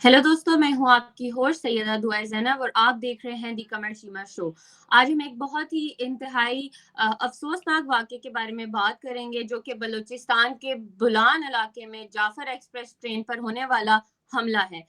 Hello दोस्तों, मैं हूँ आपकी होस्ट सैयदा दुआ ज़ैनब और आप देख रहे हैं दी कमर चीमा शो। आज हम एक बहुत ही इंतहाई अफ़सोसनाक वाक़ये के बारे में बात करेंगे जो कि बलूचिस्तान के बुलान इलाके में जाफ़र एक्सप्रेस ट्रेन पर होने वाला हमला है।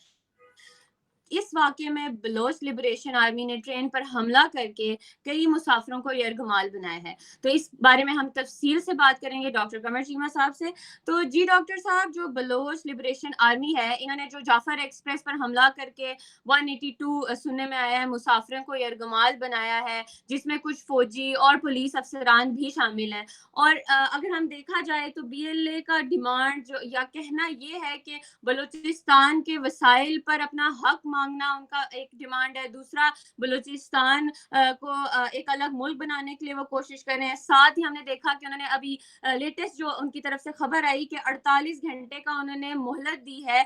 इस वाक़ये में बलोच लिबरेशन आर्मी ने ट्रेन पर हमला करके कई मुसाफ़िरों को यरगमाल बनाया है। तो इस बारे में हम तफ़सील से बात करेंगे डॉक्टर कमर चीमा साहब से। तो जी डॉक्टर साहब, जो बलोच लिबरेशन आर्मी है, इन्होंने जो जाफ़र एक्सप्रेस पर हमला करके 182 सुनने में आया है मुसाफ़िरों को यरगमाल बनाया है, जिसमें कुछ फ़ौजी और पुलिस अफ़सरान भी शामिल हैं। और अगर हम देखा जाए तो बीएलए का डिमांड जो या कहना ये है कि बलूचिस्तान के वसाइल पर अपना हक मांगना उनका एक डिमांड है। दूसरा, बलूचिस्तान को एक अलग मुल्क बनाने के लिए वो कोशिश कर रहे हैं। साथ ही हमने देखा कि उन्होंने अभी लेटेस्ट जो उनकी तरफ से खबर आई कि 48 घंटे का उन्होंने मोहलत दी है।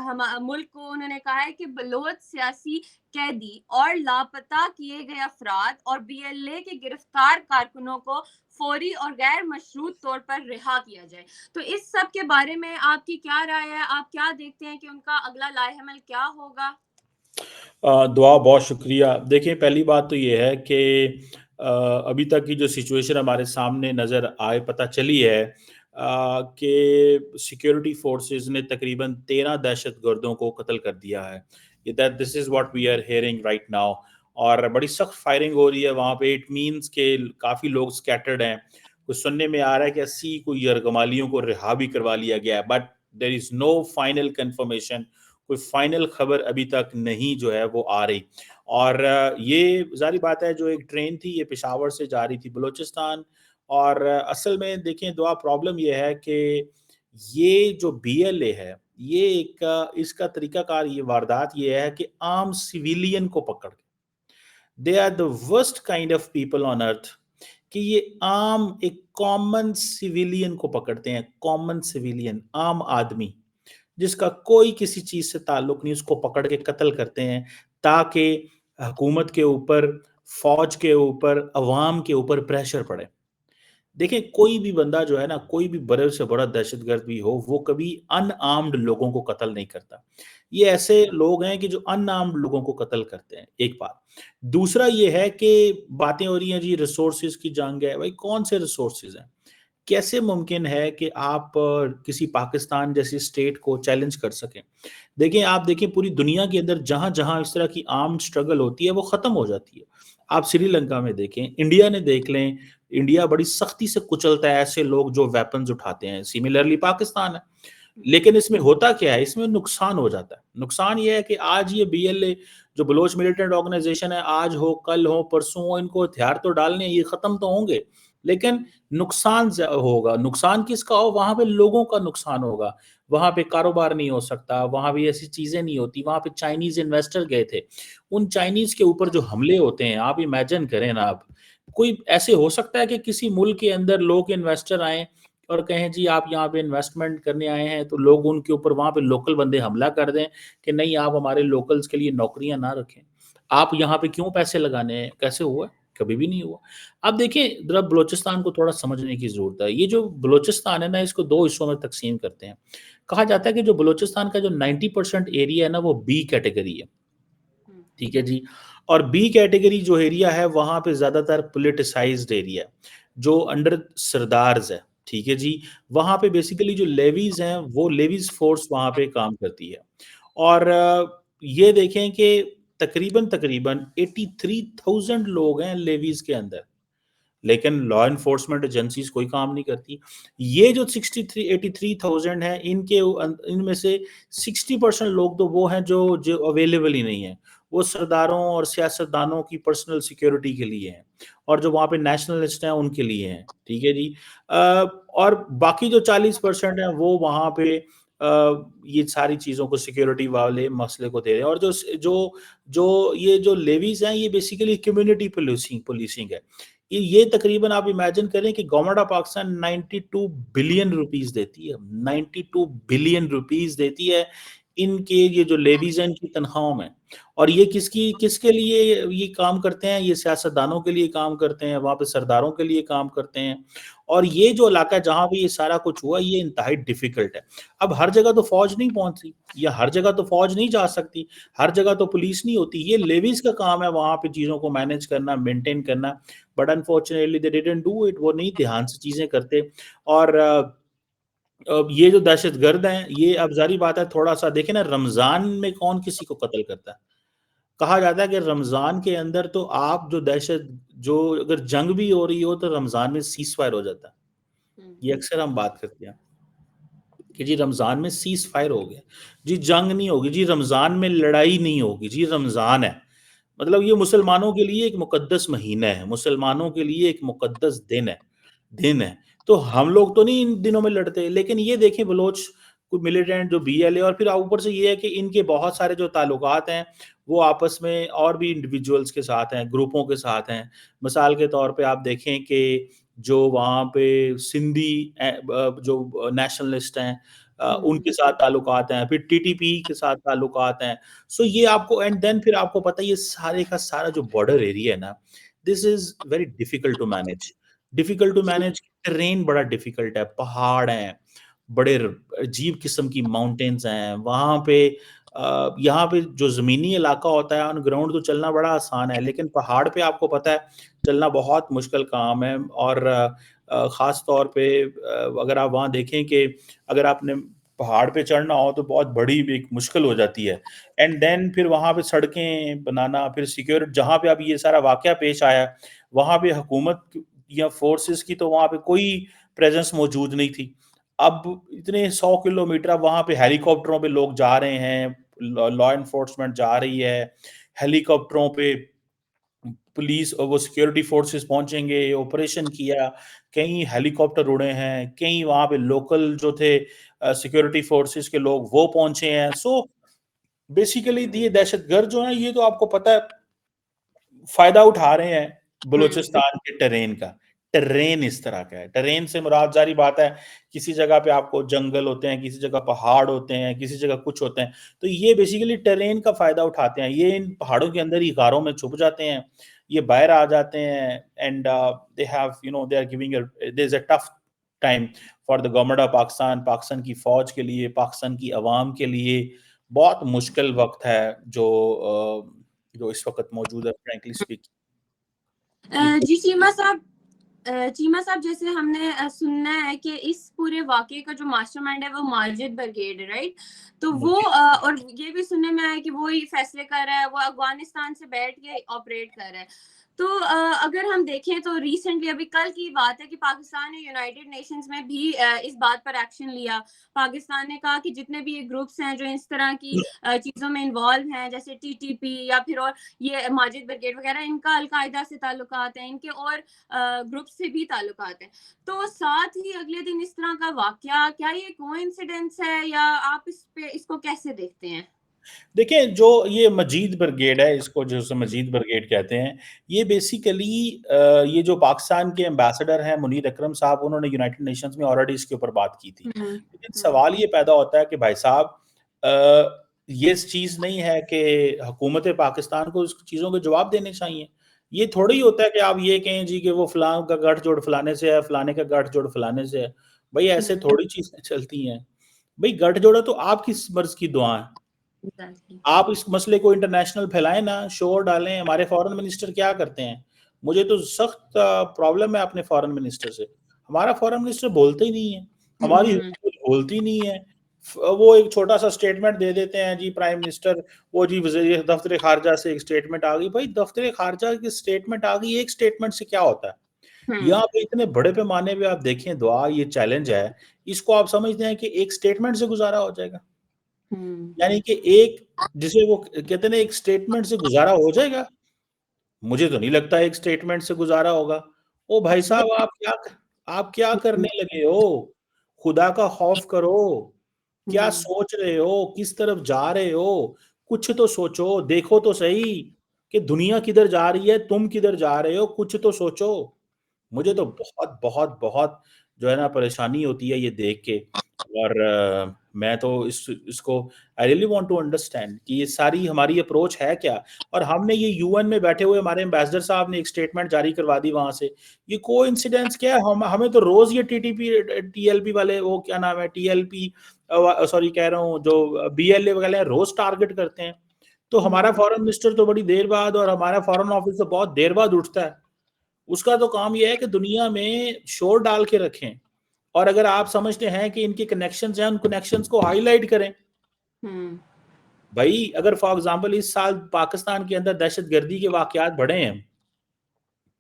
हम मुल्क को उन्होंने कहा है कि बलोच सियासी कैदी और लापता किए गए अफराद और बीएलए के गिरफ्तार कारकुनों को फौरी और गैर मशरूत तौर पर रिहा किया जाए। तो इस सब के बारे में आपकी क्या राय है? आप क्या देखते हैं कि उनका अगला लाहेमल क्या होगा? दुआ बहुत शुक्रिया। देखिए, पहली बात तो ये है कि अभी तक की जो सिचुएशन हमारे सामने नज़र आए पता चली है कि सिक्योरिटी फोर्सेस ने तकरीबन 13 दहशतगर्दों को कत्ल कर दिया है। ये that this is what we are hearing right now. और बड़ी सख्त फायरिंग हो रही है वहाँ पे। इट मीन्स के काफ़ी लोग स्कैटर्ड हैं। कुछ सुनने में आ रहा है कि 80 कोई यरगमालियों को रिहा भी करवा लिया गया है, but there is no final confirmation. कोई फाइनल खबर अभी तक नहीं जो है वो आ रही। और ये जारी बात है, जो एक ट्रेन थी ये पेशावर से जा रही थी बलूचिस्तान। और असल में देखें, दुआ प्रॉब्लम ये है कि ये जो बीएलए है, ये एक इसका तरीकाकार ये वारदात ये है कि आम सिविलियन को पकड़ के, they are the worst kind of people on earth, कि ये आम एक कॉमन सिविलियन को पकड़ते हैं। कॉमन सिविलियन, आम आदमी जिसका कोई किसी चीज से ताल्लुक नहीं, उसको पकड़ के कत्ल करते हैं ताकि हुकूमत के ऊपर, फौज के ऊपर, अवाम के ऊपर प्रेशर पड़े। देखिए, कोई भी बंदा जो है ना, कोई भी बड़े से बड़ा दहशतगर्द भी हो, वो कभी अनआर्म्ड लोगों को कत्ल नहीं करता। ये ऐसे लोग हैं कि जो अनआर्म्ड लोगों को कत्ल करते हैं। एक बात। दूसरा ये है कि बातें हो रही हैं जी रिसोर्सेज की जंग है। भाई, कौन से रिसोर्सेज हैं? कैसे मुमकिन है कि आप किसी पाकिस्तान जैसी स्टेट को चैलेंज कर सकें? देखिए, आप देखिए पूरी दुनिया के अंदर जहाँ-जहाँ इस तरह की आर्म्ड स्ट्रगल होती है, वो ख़त्म हो जाती है। आप श्रीलंका में देखें, इंडिया ने देख लें, इंडिया बड़ी सख्ती से कुचलता है ऐसे लोग जो वेपन्स उठाते हैं। सिमिलरली पाकिस्तान है। लेकिन इसमें होता क्या है? इसमें नुकसान हो जाता है। नुकसान ये है कि आज ये बीएलए जो बलोच मिलिटेंट ऑर्गेनाइजेशन है, आज हो, कल हो, परसों हो, इनको हथियार तो डालने हैं, ये ख़त्म तो होंगे, लेकिन नुकसान होगा। नुकसान किसका हो? वहाँ पे लोगों का नुकसान होगा। वहाँ पे कारोबार नहीं हो सकता, वहाँ भी ऐसी चीज़ें नहीं होती। वहाँ पे चाइनीज़ इन्वेस्टर गए थे। उन चाइनीज़ के ऊपर जो हमले होते हैं, आप इमेजिन करें ना आप, कोई ऐसे हो सकता है कि किसी मुल्क के अंदर लोग इन्वेस्टर आएँ और कहें जी आप यहाँ पे इन्वेस्टमेंट करने आए हैं, तो लोग उनके ऊपर वहाँ पे लोकल बंदे हमला कर दें कि नहीं, आप हमारे लोकल्स के लिए नौकरियाँ ना रखें। आप यहाँ पे क्यों पैसे लगाने हैं? कैसे हुआ है? कभी भी नहीं हुआ। अब देखिए, ज़रा बलूचिस्तान को थोड़ा समझने की ज़रूरत है। ये जो बलूचिस्तान है ना, इसको 2 हिस्सों में तक़सीम करते हैं। कहा जाता है कि जो बलूचिस्तान का जो 90% एरिया है ना, वो बी कैटेगरी है। हुँ। ठीक है जी। और बी कैटेगरी जो एरिया है, वहाँ पे ज़्यादातर पॉलिटिसाइज्ड एरिया है, जो अंडर सरदार्स है। ठीक है जी। वहाँ पे बेसिकली जो लेवीज़ हैं, वो लेवीज़ फ़ोर्स वहाँ पे काम करती है। और ये देखें कि तकरीबन-तकरीबन 83,000 लोग हैं लेवीज़ के अंदर। लेकिन लॉ एनफोर्समेंट एजेंसीज़ कोई काम नहीं करती। ये जो 63 83,000 हैं, इनमें से 60% लोग तो वो हैं जो अवेलेबल ही नहीं है। वो सरदारों और सियासतदानों की पर्सनल सिक्योरिटी के लिए हैं, और जो वहाँ पे नेशनलिस्ट हैं उनके लिए हैं। ठीक है जी। अ, और बाकी जो 40% हैं वो वहाँ पे ये सारी चीज़ों को, सिक्योरिटी वाले मसले को दे रहे हैं। और जो जो ये जो लेवीज़ हैं, ये बेसिकली कम्युनिटी पुलिसिंग पुलिसिंग है। ये तकरीबन आप इमेजिन करें कि government of Pakistan 92 billion rupees देती है। 92 बिलियन रुपीस देती है इनके ये जो लेवीज़ हैं इनकी तनख्वाहों में। और ये किसके लिए ये काम करते हैं, ये सियासतदानों के लिए काम करते हैं, वहाँ पे सरदारों के लिए काम करते हैं। और ये जो इलाका है जहाँ पे ये सारा कुछ हुआ, ये इंतहाई डिफ़िकल्ट है। अब हर जगह तो फ़ौज नहीं पहुँचती, या हर जगह तो फ़ौज नहीं जा सकती, हर जगह तो पुलिस नहीं होती। ये लेवीज़ का काम है वहाँ पे चीज़ों को मैनेज करना, मेंटेन करना, but unfortunately they didn't do it, वो नहीं ध्यान से चीज़ें करते। और अब ये जो दहशतगर्द हैं, ये अब ज़ाहिर बात है थोड़ा-सा देखिए ना, रमज़ान में कौन किसी को कत्ल करता है? कहा जाता है कि रमज़ान के अंदर तो आप जो अगर जंग भी हो रही हो तो रमज़ान में सीज़फायर हो जाता है। हुँ, ये अक्सर हम बात करते हैं कि जी रमज़ान में सीज़फायर हो गया। जी जंग नहीं होगी, जी रमज़ान में लड़ाई नहीं होगी, जी रमज़ान है। मतलब ये मुसलमानों के लिए एक मुक़द्दस महीना है, मुसलमानों के लिए एक मुक़द्दस दिन है। तो हम लोग तो नहीं इन दिनों में लड़ते, लेकिन ये देखें बलोच कोई मिलिटेंट जो बीएलए, और फिर ऊपर से ये है कि इनके बहुत सारे जो ताल्लुकात हैं, वो आपस में और भी इंडिविजुअल्स के साथ हैं, ग्रुपों के साथ हैं। मिसाल के तौर पे आप देखें कि जो वहाँ पे सिंधी जो नेशनलिस्ट हैं, हुँ, उनके साथ ताल्लुकात हैं, फिर टीटीपी के साथ ताल्लुकात हैं। सो ये आपको एंड देन फिर आपको पता है ये सारे का सारा जो बॉर्डर एरिया है ना, this is very difficult to ji, manage. Terrain बड़ा डिफिकल्ट है, पहाड़ हैं, बड़े अजीब किस्म की माउंटेन्स हैं वहाँ पे। यहाँ पे जो ज़मीनी इलाका होता है ऑन ग्राउंड तो चलना बड़ा आसान है, लेकिन पहाड़ पे आपको पता है चलना बहुत मुश्किल काम है। और ख़ास तौर पे अगर आप वहाँ देखें कि अगर आपने पहाड़ पे चढ़ना हो तो बहुत बड़ी भी एक मुश्किल हो जाती है। एंड देन फिर वहाँ पे सड़कें बनाना, फिर सिक्योरिटी जहाँ पे अब ये सारा वाक़या पेश आया, वहाँ पे हुकूमत या फ़ोर्सेस की तो वहाँ पे कोई प्रेज़ेंस मौजूद नहीं थी। अब इतने 100 किलोमीटर अब वहाँ पे हेलीकॉप्टरों पे लोग जा रहे हैं, लॉ लॉ एनफोर्समेंट जा रही है, हेलीकॉप्टरों पे पुलिस और वो सिक्योरिटी फोर्सेस पहुंचेंगे, ऑपरेशन किया, कई हेलीकॉप्टर उड़े हैं, कई वहाँ पे लोकल जो थे सिक्योरिटी फोर्सेस के लोग वो पहुंचे हैं। सो बेसिकली ये दहशतगर्द जो है ये तो आपको पता है फ़ायदा उठा रहे हैं हुँ, बलूचिस्तान के टेरेन का। टेरेन इस तरह का है। टेरेन से मुराद ज़ाहिर बात है, किसी जगह पे आपको जंगल होते हैं, किसी जगह पहाड़ होते हैं, किसी जगह कुछ होते हैं। तो ये बेसिकली टेरेन का फ़ायदा उठाते हैं। ये इन पहाड़ों के अंदर ही गारों में छुप जाते हैं। ये बाहर आ जाते हैं and they have they are giving there is a tough time for the government of Pakistan. Pakistan की फ़ौज के लिए, पाकिस्तान की अवाम के लिए बहुत मुश्किल वक़्त है जो इस वक़्त मौजूद है फ्रैंकली स्पीकिंग। जी। जी चीमा साहब, जैसे हमने सुनना है कि इस पूरे वाक़ये का जो मास्टरमाइंड है वो माजिद ब्रिगेड है, राइट? तो वो मुझे और ये भी सुनने में आया कि वो ही फैसले कर रहा है, वो अफ़गानिस्तान से बैठ के ऑपरेट कर रहा है। तो अगर हम देखें तो रिसेंटली अभी कल की बात है कि पाकिस्तान ने यूनाइटेड नेशंस में भी इस बात पर एक्शन लिया। पाकिस्तान ने कहा कि जितने भी ये ग्रुप्स हैं जो इस तरह की चीज़ों में इन्वॉल्व हैं, जैसे टीटीपी या फिर और ये माजिद ब्रिगेड वगैरह, इनका अल-कायदा से ताल्लुकात हैं, इनके और ग्रुप से भी ताल्लुकात हैं। तो साथ ही अगले दिन इस तरह का वाक़या, क्या ये कोइंसिडेंस है या आप इसको कैसे देखते हैं? देखिए, जो ये मजीद ब्रिगेड है, इसको जो मजीद ब्रिगेड कहते हैं, ये बेसिकली ये जो पाकिस्तान के एम्बेसडर हैं मुनीर अकरम साहब, उन्होंने यूनाइटेड नेशंस में ऑलरेडी इसके ऊपर बात की थी। हुँ, लेकिन हुँ, सवाल ये पैदा होता है कि भाई साहब, ये चीज़ नहीं है कि हुकूमत पाकिस्तान को इस चीज़ों के जवाब देने चाहिए। ये थोड़ी ही होता है कि आप ये कहें जी कि वो फलाँ का गठजोड़ फलाने से है, फलाने का गठजोड़ फलाने से है। भई ऐसे हुँ, थोड़ी चीज़ें चलती हैं। भई गठजोड़ है तो आपकी मर्ज़ की दुआ है। एग्ज़ैक्टली। आप इस मसले को इंटरनेशनल फैलाएँ ना, शोर डालें। हमारे फॉरेन मिनिस्टर क्या करते हैं? मुझे तो सख्त प्रॉब्लम है अपने फॉरेन मिनिस्टर से। हमारा फॉरेन मिनिस्टर बोलते ही नहीं है, हुँ, हमारी हुँ, हुकूमत बोलती नहीं है। वो एक छोटा-सा स्टेटमेंट दे देते हैं जी प्राइम मिनिस्टर, वो जी वज़ीर दफ़्तर ख़ारिजा से एक स्टेटमेंट आ गई। भाई दफ़्तर ख़ारिजा की स्टेटमेंट आ गई, एक स्टेटमेंट से क्या होता है? हुँ, यहाँ पे इतने बड़े पैमाने पे आप देखें दुआ ये चैलेंज है, इसको आप समझते हैं कि एक स्टेटमेंट से गुज़ारा हो जाएगा? हुँ, यानी कि एक जिसे वो कहते हैं ना एक स्टेटमेंट से गुज़ारा हो जाएगा? मुझे तो नहीं लगता एक स्टेटमेंट से गुज़ारा होगा। ओ भाई वो साहब आप क्या हुँ, करने लगे हो? खुदा का खौफ करो। क्या हुँ, सोच रहे हो? किस तरफ जा रहे हो? कुछ तो सोचो, देखो तो सही कि दुनिया किधर जा रही है, तुम किधर जा रहे हो? कुछ तो सोचो। हुँ, मुझे तो बहुत जो है ना परेशानी होती है ये देख के। और मैं तो इसको I really want to understand कि ये सारी हमारी अप्रोच है क्या। और हमने ये यूएन में बैठे हुए हमारे एम्बेसडर साहब ने एक स्टेटमेंट जारी करवा दी वहां से। ये कोइंसिडेंस क्या है? हम हमें तो रोज ये टीटीपी टीएलपी वाले, वो क्या नाम है, टीएलपी, सॉरी कह रहा हूँ, जो बीएलए वगैरह रोज टारगेट करते हैं। तो हमारा फॉरेन मिनिस्टर तो बड़ी देर बाद और हमारा फॉरेन ऑफिस तो बहुत देर बाद उठता है। उसका तो काम यह है कि दुनिया में शोर डाल के रखें, और अगर आप समझते हैं कि इनके कनेक्शंस हैं, उन कनेक्शंस को हाईलाइट करें। भाई अगर फॉर एग्जांपल इस साल पाकिस्तान के अंदर दहशतगर्दी के वाकयात बढ़े हैं,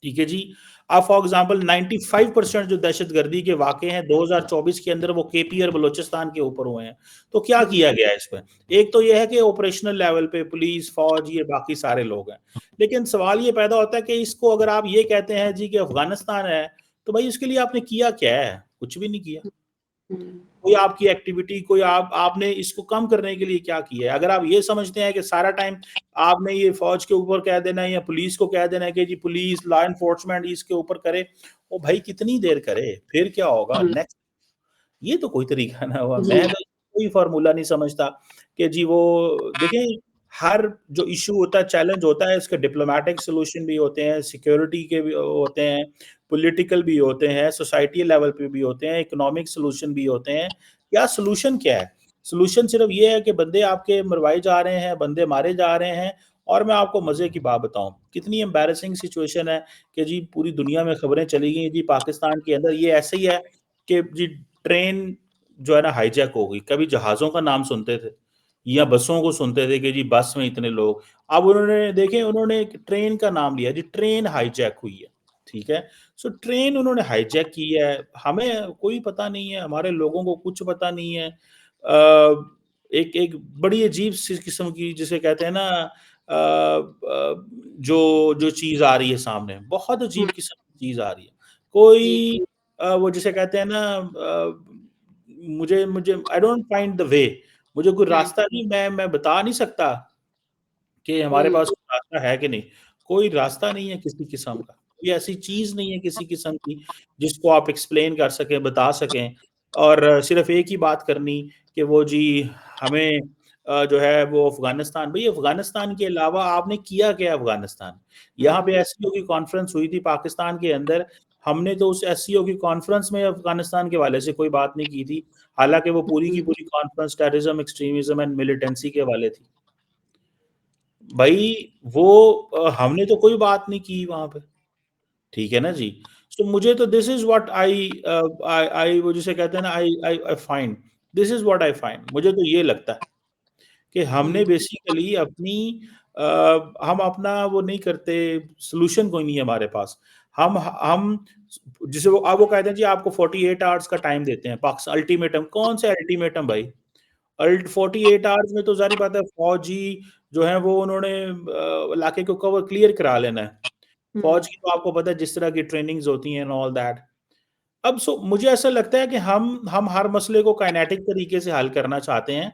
ठीक है जी, आप फॉर एग्जांपल 95% जो दहशतगर्दी के वाकये हैं 2024 के अंदर वो केपी और बलोचिस्तान के ऊपर हुए हैं। तो क्या किया गया है इस पर? एक तो यह है कि ऑपरेशनल लेवल पे पुलिस, फौज, ये बाकी सारे लोग हैं। लेकिन सवाल ये पैदा होता है कि इसको अगर आप ये कहते हैं जी कि अफगानिस्तान है, तो भाई उसके लिए आपने किया क्या है? कुछ भी नहीं किया। कोई आपकी एक्टिविटी, कोई आपने इसको कम करने के लिए क्या किया है? अगर आप ये समझते हैं कि सारा टाइम आपने ये फौज के ऊपर कह देना है या पुलिस को कह देना है कि जी पुलिस, लॉ एनफोर्समेंट इसके ऊपर करे, वो भाई कितनी देर करे, फिर क्या होगा नेक्स्ट? ये तो कोई तरीका ना हुआ। जी। मैं तो कोई फार्मूला नहीं समझता कि जी वो देखें, हर जो इशू होता है, चैलेंज होता है, इसके डिप्लोमेटिक सॉल्यूशन भी होते हैं, सिक्योरिटी के भी होते हैं, पॉलिटिकल भी होते हैं, सोसाइटी लेवल पे भी होते हैं, इकोनॉमिक सॉल्यूशन भी होते हैं। या सॉल्यूशन क्या है? सॉल्यूशन सिर्फ ये है कि बंदे आपके मरवाए जा रहे हैं, बंदे मारे जा रहे हैं। और मैं आपको मजे की बात बताऊं, कितनी एम्बैरेसिंग सिचुएशन है कि जी पूरी दुनिया में खबरें चली गई जी पाकिस्तान के अंदर ये ऐसे ही है कि जी ट्रेन जो है ना हाईजैक हो गई। कभी जहाज़ों का नाम सुनते थे या बसों को सुनते थे कि जी बस में इतने लोग। अब उन्होंने देखें, उन्होंने एक ट्रेन का नाम लिया जी, ट्रेन हाईजैक हुई है, ठीक है? सो ट्रेन उन्होंने हाईजैक की है, हमें कोई पता नहीं है, हमारे लोगों को कुछ पता नहीं है। एक एक बड़ी अजीब सी किस्म की जिसे कहते हैं ना जो जो चीज़ आ रही है सामने, बहुत अजीब किस्म की चीज़ आ रही है। जी। कोई वो जिसे कहते हैं ना मुझे मुझे I don't find the way, मुझे कोई रास्ता नहीं, मैं बता नहीं सकता कि हमारे पास कोई रास्ता है कि नहीं। कोई रास्ता नहीं है किसी किस्म का, कोई ऐसी चीज़ नहीं है किसी किस्म की जिसको आप एक्सप्लेन कर सकें, बता सकें। और सिर्फ़ एक ही बात करनी कि वो जी हमें जो है वो अफ़गानिस्तान, भई अफ़गानिस्तान के अलावा आपने किया क्या अफ़गानिस्तान? यहाँ पे एससीओ की कॉन्फ्रेंस हुई थी पाकिस्तान के अंदर, हमने तो उस एससीओ की कॉन्फ्रेंस में अफ़गानिस्तान के हवाले से कोई बात नहीं की थी। हालाँकि वो पूरी की पूरी कॉन्फ्रेंस टेररिज़्म, एक्सट्रीमिज़्म एंड मिलिटेंसी के हवाले थी। भाई वो हमने तो कोई बात नहीं की वहाँ पे, ठीक है ना जी? सो मुझे तो दिस इज़ व्हाट आई वो जिसे कहते हैं ना I find, this is what I find, मुझे तो ये लगता है कि हमने बेसिकली अ, हम अपना वो नहीं करते, सॉल्यूशन कोई नहीं है हमारे पास। हम जिसे वो कहते हैं जी आपको 48 आवर्स का टाइम देते हैं, पाक्स अल्टीमेटम, कौन सा अल्टीमेटम भाई? 48 आवर्स में तो ज़ाहिर बात है फौजी जो है वो उन्होंने इलाके को कवर क्लियर करा लेना है। फौज की तो आपको पता है जिस तरह की ट्रेनिंग्स होती हैं एंड ऑल दैट। अब मुझे ऐसा लगता है कि हम हर मसले को काइनेटिक तरीके से हल करना चाहते हैं।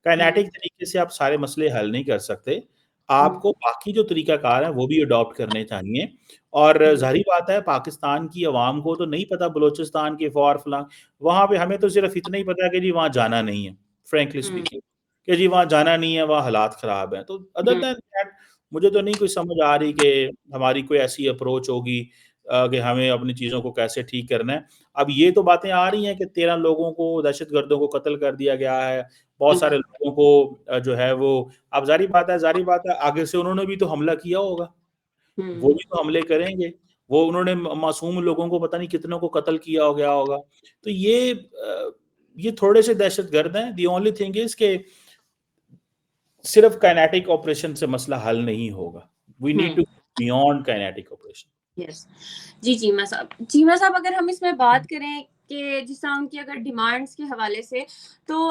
काइनेटिक तरीके से आप सारे मसले हल नहीं कर सकते। आपको बाकी जो तरीकाकार हैं वो भी अडॉप्ट करने चाहिए। और ज़ाहिर बात है पाकिस्तान की अवाम को तो नहीं पता बलूचिस्तान के फॉर-फ्लंग, वहाँ पे हमें तो सिर्फ़ इतना ही पता है कि जी वहाँ जाना नहीं है, फ्रैंकली स्पीकिंग, कि जी वहाँ जाना नहीं है, वहाँ हालात ख़राब हैं। तो अदर दैन दैट मुझे तो नहीं कोई समझ आ रही कि हमारी कोई ऐसी अप्रोच होगी कि हमें अपनी चीज़ों को कैसे ठीक करना है। अब ये तो बातें आ रही हैं कि 13 लोगों को, दहशतगर्दों को कत्ल कर दिया गया है, बहुत सारे लोगों को जो है वो, अब ज़ाहिर बात है आगे से उन्होंने भी तो हमला किया होगा, वो भी तो हमले करेंगे। वो उन्होंने मासूम लोगों को पता नहीं कितनों को कत्ल किया हो गया होगा। तो ये थोड़े से दहशतगर्द हैं। द ओनली थिंग इज़ कि सिर्फ काइनेटिक ऑपरेशन से मसला हल नहीं होगा। We need to beyond kinetic operation. Yes. जी, चीमा साहब अगर हम इसमें बात करें कि जिस तरह उनकी अगर डिमांड्स के हवाले से, तो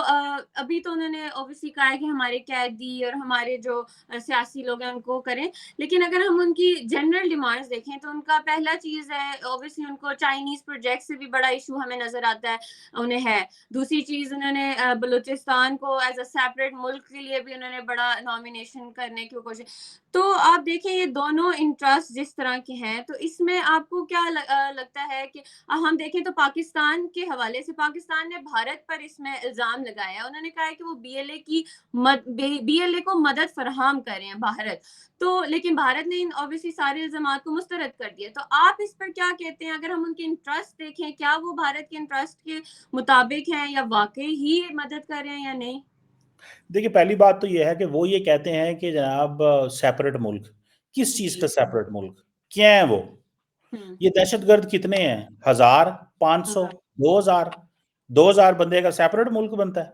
अभी तो उन्होंने ऑब्वियसली कहा है कि हमारे कैदी और हमारे जो सियासी लोग हैं उनको करें। लेकिन अगर हम उनकी जनरल डिमांड्स देखें तो उनका पहला चीज़ है, ऑब्वियसली उनको चाइनीज़ प्रोजेक्ट से भी बड़ा इश्यू हमें नज़र आता है, उन्हें है। दूसरी चीज़ उन्होंने बलूचिस्तान को एज़ अ सेपरेट मुल्क के लिए भी उन्होंने बड़ा नॉमिनेशन करने की कोशिश। तो आप देखें ये दोनों इंटरेस्ट जिस तरह के हैं, तो इसमें आपको क्या लगता है कि हम देखें तो पाकिस्तान पाकिस्तान के हवाले से पाकिस्तान ने भारत पर इसमें इल्ज़ाम लगाया है। उन्होंने कहा है कि वो बीएलए को मदद फराहम कर रहे हैं भारत। तो लेकिन भारत ने इन ऑब्वियसली सारे इल्ज़ामात को मुस्तरद कर दिया। तो आप इस पर क्या कहते हैं? अगर हम उनके इंटरेस्ट देखें, क्या वो भारत के इंटरेस्ट के मुताबिक हैं या वाक़ई ही मदद कर रहे हैं या नहीं? देखिए, पहली बात तो ये है कि वो ये कहते हैं कि जनाब सेपरेट मुल्क, किस चीज़ जी। का सेपरेट मुल्क? क्या है वो? हुँ। ये दहशतगर्द कितने हैं? 1000, 500, हाँ, 2000? 2000 बंदे का सेपरेट मुल्क बनता है।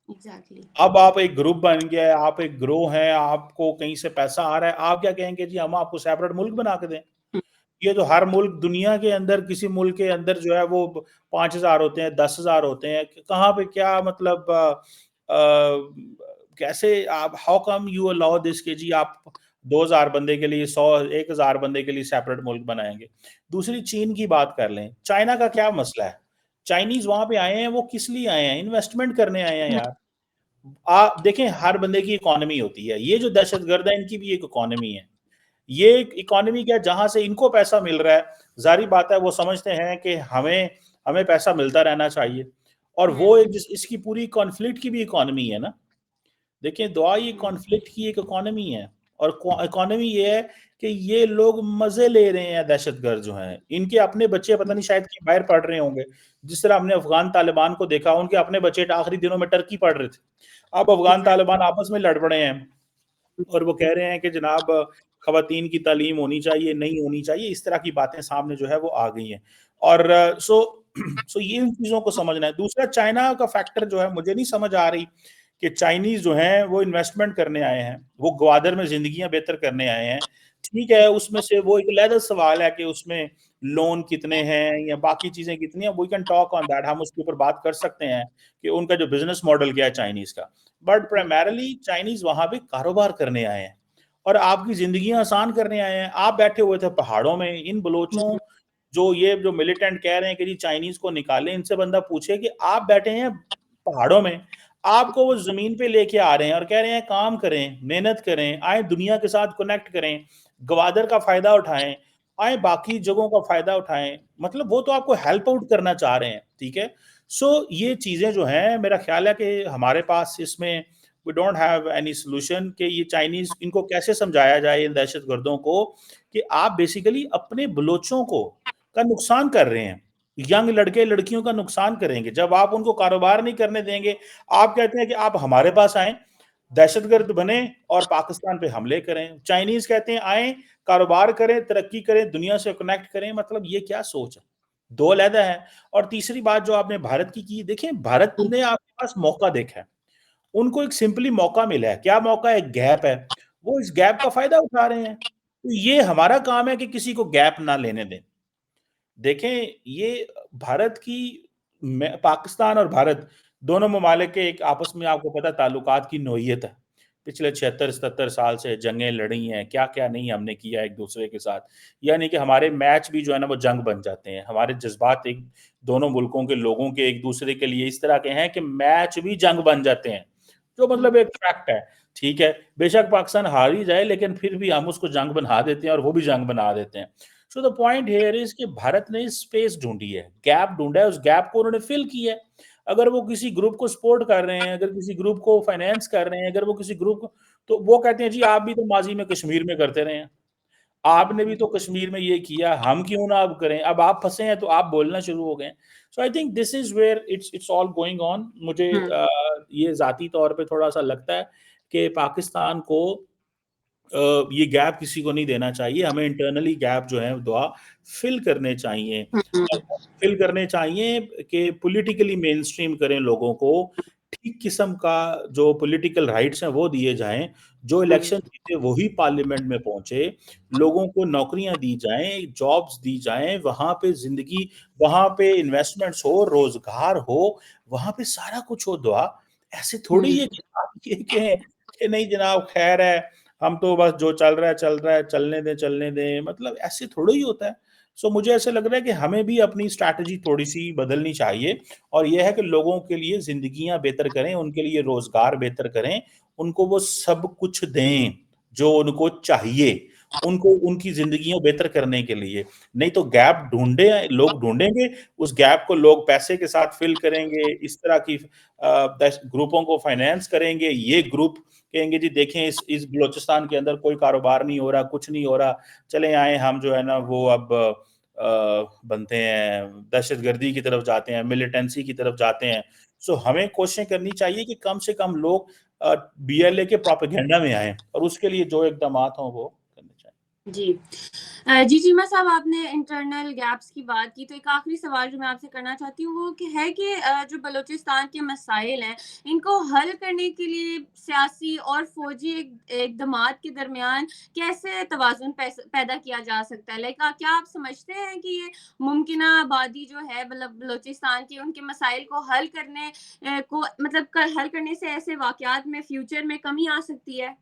एग्ज़ैक्टली। अब आप एक ग्रुप बन गया है, आप एक ग्रोह हैं, आपको कहीं से पैसा आ रहा है, आप क्या कहेंगे जी हम आपको सेपरेट मुल्क बना के दें? हुँ, ये तो हर मुल्क दुनिया के अंदर किसी मुल्क के अंदर जो है वो 5000 होते हैं, 10,000 होते हैं। कहाँ पे क्या मतलब कैसे आप how come you allow this कि जी आप 2000 बंदे के लिए 100 1000 बंदे के लिए सेपरेट मुल्क बनाएंगे। दूसरी चीन की बात कर लें, चाइना का क्या मसला है? चाइनीज वहां पे आए हैं, वो किस लिए आए हैं? इन्वेस्टमेंट करने आए हैं हुँ, यार। आप देखें, हर बंदे की इकोनॉमी होती है। ये जो दहशतगर्द है इनकी भी एक इकोनॉमी है। ये इकोनॉमी क्या, जहां से इनको पैसा मिल रहा है, जारी बात है वो समझते हैं कि हमें हमें पैसा मिलता रहना चाहिए। और वो हुँ, इसकी पूरी कॉन्फ्लिक्ट की भी इकोनॉमी है ना। देखिए दुआ, ये हुँ, कॉन्फ्लिक्ट की एक इकोनॉमी है। और इकोनॉमी ये है कि ये लोग मजे ले रहे हैं। दहशतगर्द जो हैं, इनके अपने बच्चे पता हुँ, नहीं शायद कहीं बाहर पढ़ रहे होंगे। जिस तरह हमने अफगान तालिबान को देखा, उनके अपने बच्चे आखिरी दिनों में टर्की पढ़ रहे थे। अब अफगान तालिबान एग्ज़ैक्टली। आपस में लड़ पड़े हैं और वो कह रहे हैं कि जनाब खवातीन की तालीम होनी चाहिए, नहीं होनी चाहिए। इस तरह की बातें सामने जो है वो आ गई हैं। और सो ये इन चीज़ों को समझना है। दूसरा, चाइना का फैक्टर जो है मुझे नहीं समझ आ रही कि चाइनीज़ जो हैं वो इन्वेस्टमेंट करने आए हैं, वो ग्वादर में ज़िंदगियाँ बेहतर करने आए हैं। ठीक है, उसमें से वो एक अलग सवाल है कि उसमें लोन कितने हैं या बाकी चीज़ें कितनी हैं, we can talk on that, हम उसके ऊपर बात कर सकते हैं कि उनका जो बिज़नेस मॉडल क्या है चाइनीज़ का। बट हुँ, प्राइमरीली चाइनीज वहां पे कारोबार करने आए हैं और आपकी जिंदगी आसान करने आए हैं। आप बैठे हुए थे पहाड़ों में, इन बलोचों, हुँ, जो ये जो मिलिटेंट कह रहे हैं कि जी चाइनीज को निकालें, इनसे बंदा पूछे कि आप बैठे हैं पहाड़ों में, आपको वो जमीन पे लेके आ रहे हैं और कह रहे हैं काम करें, मेहनत करें, आए दुनिया के साथ कनेक्ट करें, गवादर का फायदा उठाएं, आए बाकी जगहों का फायदा उठाएं। मतलब वो तो आपको हेल्प आउट करना चाह रहे हैं। ठीक है। ये चीजें जो हैं, मेरा ख्याल है कि हमारे पास इसमें we don't have any solution कि ये चाइनीज, इनको कैसे समझाया जाए इन दहशतगर्दों को कि आप बेसिकली अपने बलोचों को का नुकसान कर रहे हैं। यंग लड़के लड़कियों का नुकसान करेंगे जब आप उनको कारोबार नहीं करने देंगे। आप कहते हैं कि आप हमारे पास आए, दहशतगर्द बने और पाकिस्तान पे हमले करें। चाइनीज कहते हैं आए, कारोबार करें, तरक्की करें, दुनिया से कनेक्ट करें। मतलब ये क्या सोच है? दो अलहदा है। और तीसरी बात जो आपने भारत की देखिए, भारत हुँ, ने आपके पास मौका देखा है। उनको एक सिंपली मौका मिला है। क्या मौका है? गैप है। वो इस गैप का फायदा उठा रहे हैं। तो ये हमारा काम है कि किसी को गैप ना लेने दें। देखें, ये भारत की पाकिस्तान और भारत दोनों ममालिक के एक आपस में आपको पता ताल्लुकात की नोयत है। पिछले 76-77 साल से जंगें लड़ी हैं, क्या-क्या नहीं हमने किया एक दूसरे के साथ। यानी कि हमारे मैच भी जो है ना वो जंग बन जाते हैं। हमारे जज्बात एक दोनों मुल्कों के लोगों के एक दूसरे के लिए इस तरह के हैं कि मैच भी जंग बन जाते हैं। जो हुँ, मतलब एक फैक्ट है। ठीक है, बेशक पाकिस्तान हार ही जाए लेकिन फिर भी हम उसको जंग बना देते हैं और वो भी जंग बना देते हैं। So the point here is कि भारत ने स्पेस ढूंढी है, गैप ढूंढा है, उस गैप को उन्होंने फिल किया है। अगर वो किसी ग्रुप को सपोर्ट कर रहे हैं, अगर किसी ग्रुप को फाइनेंस कर रहे हैं, अगर वो किसी ग्रुप को, तो वो कहते हैं जी आप भी तो माजी में कश्मीर में करते रहे हैं, आपने भी तो कश्मीर में ये किया, हम क्यों ना अब करें? अब आप फंसे हैं तो आप बोलना शुरू हो गए। So I think this is where it's all going on. मुझे हुँ, ये जाती तौर पे थोड़ा सा लगता है कि पाकिस्तान को ये गैप किसी को नहीं देना चाहिए। हमें इंटरनली गैप जो है दुआ फिल करने चाहिए। हुँ, और फिल करने चाहिए कि पॉलिटिकली मेन स्ट्रीम करें लोगों को, ठीक किस्म का जो पॉलिटिकल राइट्स हैं वो दिए जाएँ, जो हुँ, इलेक्शन जीते वही पार्लियामेंट में पहुँचे, लोगों को नौकरियाँ दी जाएँ, जॉब्स दी जाएँ, वहाँ पे ज़िंदगी, वहाँ पे इन्वेस्टमेंट्स हो, रोज़गार हो, वहाँ पे सारा कुछ हो दुआ। ऐसे थोड़ी हुँ, है कि आप ये कहें कि नहीं जनाब खैर है, हम तो बस जो चल रहा है चल रहा है, चलने दें, मतलब ऐसे थोड़ा ही होता है। मुझे ऐसा लग रहा है कि हमें भी अपनी स्ट्रैटेजी थोड़ी-सी बदलनी चाहिए और ये है कि लोगों के लिए ज़िंदगियाँ बेहतर करें, उनके लिए रोज़गार बेहतर करें, उनको वो सब कुछ दें, जो उनको चाहिए। उनको उनकी ज़िंदगियाँ बेहतर करने के लिए। नहीं तो गैप लोग ढूँढेंगे, उस गैप को लोग पैसे के साथ फ़िल करेंगे, इस तरह की दस ग्रुपों को फाइनेंस करेंगे। ये ग्रुप कहेंगे जी देखें इस बलूचिस्तान के अंदर कोई कारोबार नहीं हो रहा, कुछ नहीं हो रहा, चलें आएँ हम जो है ना वो अब बनते हैं, दहशतगर्दी की तरफ जाते हैं, मिलिटेंसी की तरफ जाते हैं। सो हमें कोशिशें करनी चाहिए कि कम से कम लोग बीएलए के प्रोपेगेंडा में आएँ और उसके लिए जो इक़दामात हों वो करने चाहिए। जी। जी, चीमा साहब आपने इंटरनल गैप्स की बात की, तो एक आखिरी सवाल जो मैं आपसे करना चाहती हूँ वो कि है कि जो बलूचिस्तान के मसाइल हैं, इनको हल करने के लिए सियासी और फ़ौजी इक़दामात के दरमियान कैसे तवाज़ुन पैदा किया जा सकता है? लाइक क्या आप समझते हैं कि ये मुमकिना आबादी जो है मतलब बलूचिस्तान की उनके मसाइल को हल करने को मतलब क हल करने से ऐसे वाक़यात में फ्यूचर में कमी आ सकती है?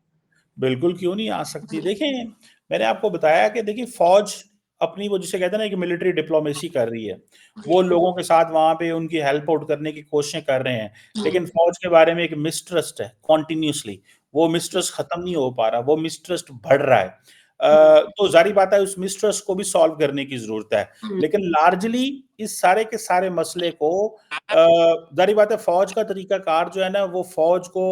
बिल्कुल, क्यों नहीं आ सकती। देखें, मैंने आपको बताया कि देखिए फ़ौज अपनी वो जिसे कहते हैं ना कि मिलिट्री डिप्लोमेसी कर रही है। वो जी। लोगों के साथ वहाँ पे उनकी हेल्प आउट करने की कोशिशें कर रहे हैं। हुँ। लेकिन फ़ौज के बारे में एक मिसट्रस्ट है कंटीन्यूअसली। वो मिसट्रस्ट खत्म नहीं हो पा रहा, वो मिसट्रस्ट बढ़ रहा है। हुँ, तो ज़ाहिर बात है उस मिसट्रस्ट को भी सॉल्व करने की ज़रूरत है। हुँ, लेकिन लार्जली इस सारे के सारे मसले को ज़ाहिर बात है फ़ौज का तरीक़ाकार जो है ना वो फ़ौज को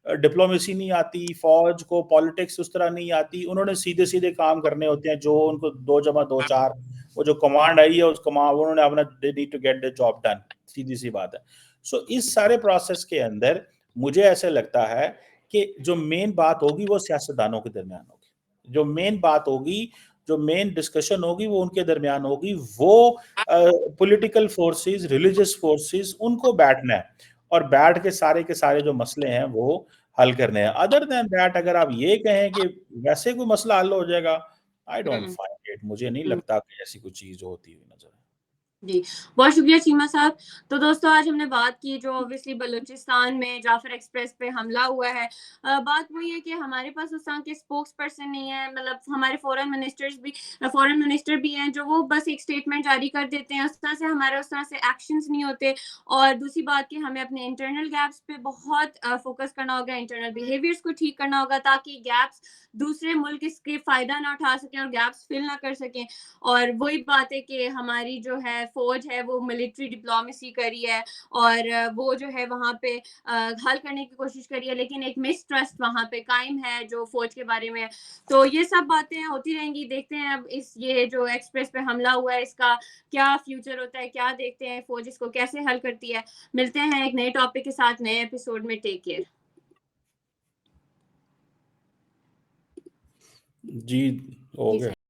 डिप्लोमेसी नहीं आती, फ़ौज को पॉलिटिक्स उस तरह नहीं आती, उन्होंने सीधे-सीधे काम करने होते हैं, जो उनको 2 जमा 2 4 वो जो कमांड आई है, उस उन्होंने अपना they need to get the job done, सीधी-सी बात है। सो इस सारे प्रोसेस के अंदर मुझे ऐसा लगता है कि जो मेन बात होगी, वो सियासतदानों के दरमियान होगी। जो मेन बात होगी, जो मेन डिस्कशन होगी, वो उनके दरमियान होगी, वो पॉलिटिकल फोर्सेस, रिलिजियस फोर्सेस उनको बैठना है और बैठ के सारे जो मसले हैं, वो हल करने हैं। अदर दैन दैट अगर आप ये कहें कि वैसे कोई मसला हल हो जाएगा, I don't hmm, find it मुझे नहीं हुँ। लगता कि ऐसी कोई चीज़ होती हुई नज़र आए। जी, बहुत शुक्रिया चीमा साहब। तो दोस्तों आज हमने बात की जो ऑब्वियसली बलूचिस्तान में जाफ़र एक्सप्रेस पे हमला हुआ है। बात वही है कि हमारे पास उस तरह के स्पोक्स पर्सन नहीं है मतलब हमारे फ़ॉरेन मिनिस्टर भी हैं जो वो बस एक स्टेटमेंट जारी कर देते हैं, उस तरह से एक्शंस नहीं होते। और दूसरी बात कि हमें अपने इंटरनल गैप्स पे बहुत फ़ोकस करना होगा, इंटरनल बिहेवियर्स को ठीक करना होगा ताकि गैप्स दूसरे मुल्क इसके फ़ायदा ना उठा सकें और गैप्स फ़िल ना कर सकें। और वही बात है कि हमारी जो है फ़ौज है वो मिलिट्री डिप्लोमेसी करी है और वो जो है वहाँ पे हल करने की कोशिश करी है लेकिन एक मिसट्रस्ट वहाँ पे कायम है जो फ़ौज के बारे में है। तो ये सब बातें होती रहेंगी, देखते हैं अब इस ये जो एक्सप्रेस पे हमला हुआ है इसका क्या फ्यूचर होता है, क्या देखते हैं फ़ौज इसको कैसे हल करती है। मिलते हैं एक नए टॉपिक के साथ नए एपिसोड में, टेक केयर। जी, हो जी गया। सर।